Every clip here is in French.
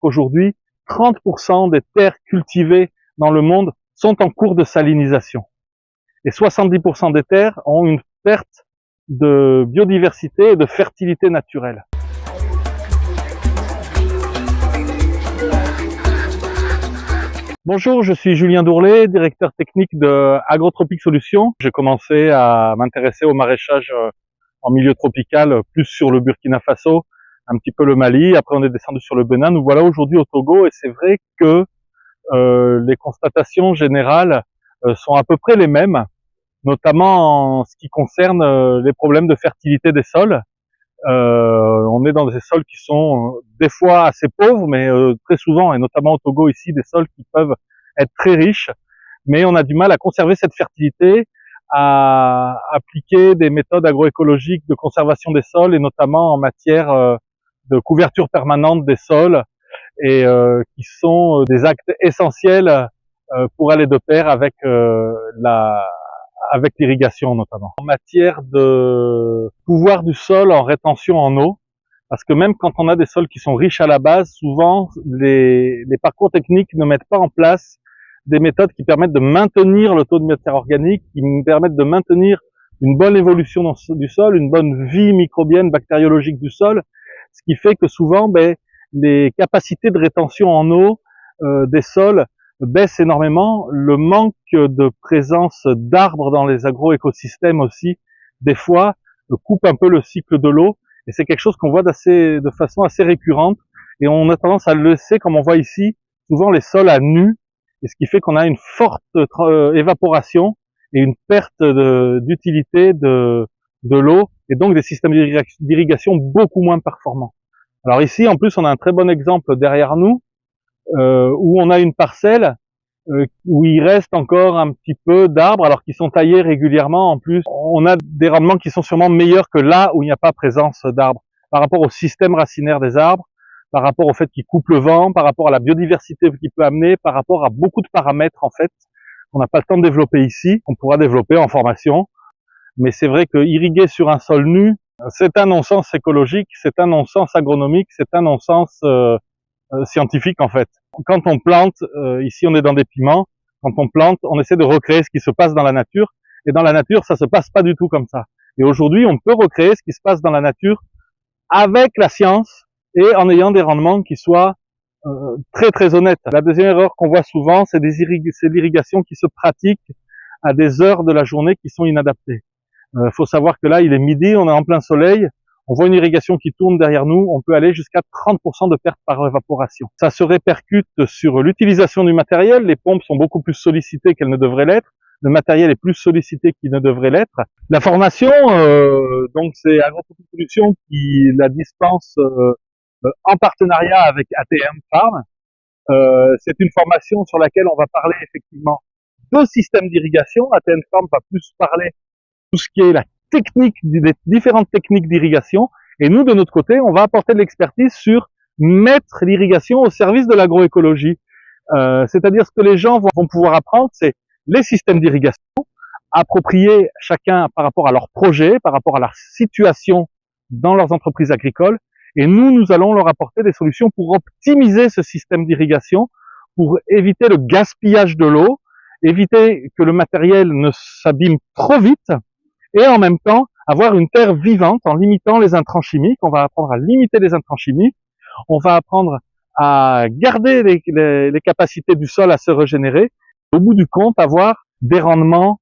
qu'aujourd'hui, 30% des terres cultivées dans le monde sont en cours de salinisation. Et 70% des terres ont une perte de biodiversité et de fertilité naturelle. Bonjour, je suis Julien Dourlet, directeur technique de Agrotropic Solutions. J'ai commencé à m'intéresser au maraîchage en milieu tropical, plus sur le Burkina Faso, un petit peu le Mali. Après, on est descendu sur le Bénin. Nous voilà aujourd'hui au Togo et c'est vrai que les constatations générales sont à peu près les mêmes, notamment en ce qui concerne les problèmes de fertilité des sols. On est dans des sols qui sont des fois assez pauvres, mais très souvent, et notamment au Togo ici, des sols qui peuvent être très riches, mais on a du mal à conserver cette fertilité, à appliquer des méthodes agroécologiques de conservation des sols, et notamment en matière de couverture permanente des sols, et qui sont des actes essentiels pour aller de pair avec l'irrigation notamment. En matière de pouvoir du sol en rétention en eau, parce que même quand on a des sols qui sont riches à la base, souvent les parcours techniques ne mettent pas en place des méthodes qui permettent de maintenir le taux de matière organique, qui permettent de maintenir une bonne évolution du sol, une bonne vie microbienne, bactériologique du sol, ce qui fait que souvent les capacités de rétention en eau des sols baisse énormément. Le manque de présence d'arbres dans les agroécosystèmes aussi, des fois, coupe un peu le cycle de l'eau. Et c'est quelque chose qu'on voit de façon assez récurrente. Et on a tendance à le laisser, comme on voit ici, souvent les sols à nu. Et ce qui fait qu'on a une forte évaporation et une perte d'utilité de l'eau. Et donc des systèmes d'irrigation beaucoup moins performants. Alors ici, en plus, on a un très bon exemple derrière nous, où on a une parcelle où il reste encore un petit peu d'arbres, alors qu'ils sont taillés régulièrement. En plus, on a des rendements qui sont sûrement meilleurs que là où il n'y a pas présence d'arbres, par rapport au système racinaire des arbres, par rapport au fait qu'ils coupent le vent, par rapport à la biodiversité qu'il peut amener, par rapport à beaucoup de paramètres en fait qu'on n'a pas le temps de développer ici, qu'on pourra développer en formation. Mais c'est vrai que irriguer sur un sol nu, c'est un non-sens écologique, c'est un non-sens agronomique, c'est un non-sens scientifique en fait. Quand on plante, ici on est dans des piments, quand on plante, on essaie de recréer ce qui se passe dans la nature, et dans la nature ça se passe pas du tout comme ça. Et aujourd'hui on peut recréer ce qui se passe dans la nature avec la science et en ayant des rendements qui soient très très honnêtes. La deuxième erreur qu'on voit souvent, c'est l'irrigation qui se pratique à des heures de la journée qui sont inadaptées. Faut savoir que là il est midi, on est en plein soleil, on voit une irrigation qui tourne derrière nous, on peut aller jusqu'à 30% de perte par évaporation. Ça se répercute sur l'utilisation du matériel, les pompes sont beaucoup plus sollicitées qu'elles ne devraient l'être, le matériel est plus sollicité qu'il ne devrait l'être. La formation, donc c'est Agrotropic Solutions qui la dispense en partenariat avec ATM Farm. C'est une formation sur laquelle on va parler effectivement de systèmes d'irrigation. ATM Farm va plus parler tout ce qui est la technique, des différentes techniques d'irrigation, et nous de notre côté on va apporter de l'expertise sur mettre l'irrigation au service de l'agroécologie, c'est-à-dire ce que les gens vont pouvoir apprendre, c'est les systèmes d'irrigation appropriés chacun par rapport à leur projet, par rapport à leur situation dans leurs entreprises agricoles, et nous allons leur apporter des solutions pour optimiser ce système d'irrigation, pour éviter le gaspillage de l'eau, éviter que le matériel ne s'abîme trop vite, et en même temps avoir une terre vivante en limitant les intrants chimiques. On va apprendre à limiter les intrants chimiques, on va apprendre à garder les capacités du sol à se régénérer, au bout du compte avoir des rendements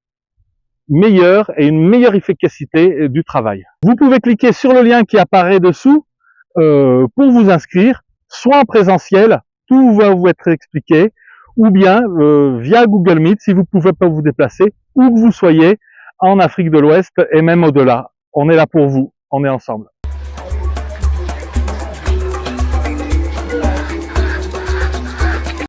meilleurs et une meilleure efficacité du travail. Vous pouvez cliquer sur le lien qui apparaît dessous pour vous inscrire, soit en présentiel, tout va vous être expliqué, ou bien via Google Meet si vous ne pouvez pas vous déplacer, où que vous soyez, en Afrique de l'Ouest et même au-delà. On est là pour vous, on est ensemble.